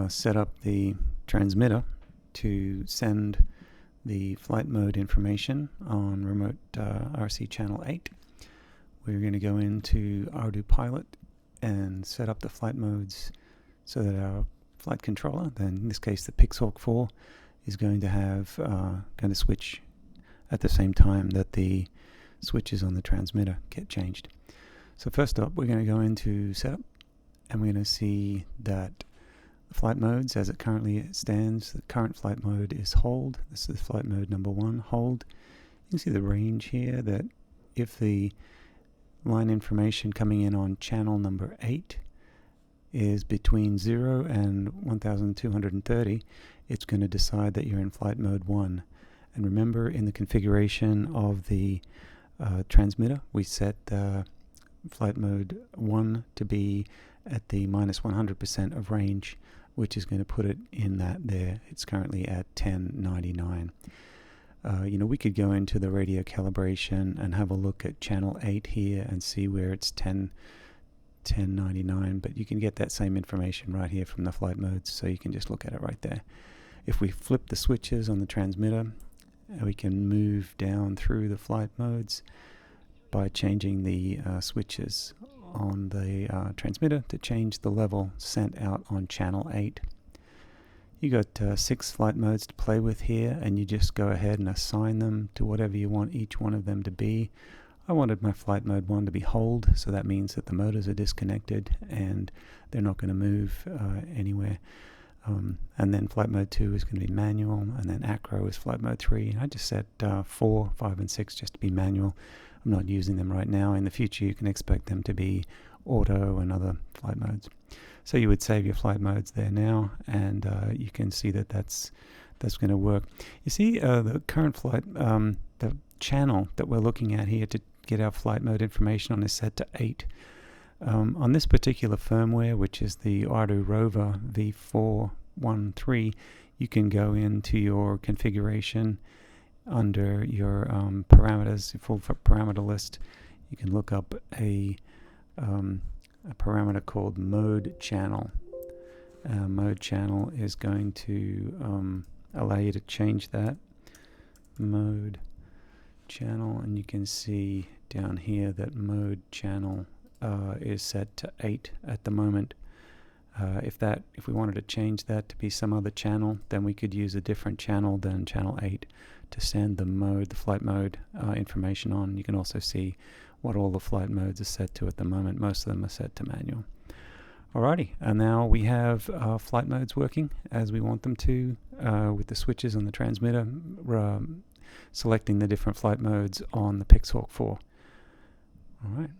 set up the transmitter to send the flight mode information on remote RC channel 8. We're going to go into Ardupilot and set up the flight modes so that our flight controller, then in this case the pixhawk4, is going to switch at the same time that the switches on the transmitter get changed. So first up, we're going to go into setup, and we're going to see that the flight modes as it currently stands. The current flight mode is hold. This is flight mode number 1, hold. You can see the range here, that if the line information coming in on channel number 8 is between 0 and 1230, it's going to decide that you're in flight mode 1. And remember, in the configuration of the transmitter, we set flight mode 1 to be at the minus 100% of range, which is going to put it in that there. It's currently at 1099. We could go into the radio calibration and have a look at channel 8 here and see where it's 1099, but you can get that same information right here from the flight modes, so you can just look at it right there. If we flip the switches on the transmitter, we can move down through the flight modes by changing the switches on the transmitter to change the level sent out on channel 8. You got 6 flight modes to play with here, and you just go ahead and assign them to whatever you want each one of them to be. I wanted my flight mode 1 to be hold, so that means that the motors are disconnected and they're not going to move anywhere. And then flight mode 2 is going to be manual, and then acro is flight mode 3. And I just set 4, 5, and 6 just to be manual. I'm not using them right now. In the future, you can expect them to be auto and other flight modes. So you would save your flight modes there now, and you can see that that's going to work. You see the current flight, the channel that we're looking at here to get our flight mode information on is set to 8. On this particular firmware, which is the Ardu rover V413, you can go into your configuration under your parameters, your full parameter list. You can look up a parameter called mode channel. Mode channel is going to allow you to change that mode channel, and you can see down here that mode channel is set to 8 at the moment. If we wanted to change that to be some other channel, then we could use a different channel than channel 8 to send the flight mode information on. You can also see what all the flight modes are set to at the moment. Most of them are set to manual. Alrighty, and now we have flight modes working as we want them to, with the switches on the transmitter, selecting the different flight modes on the pixhawk4. Alright.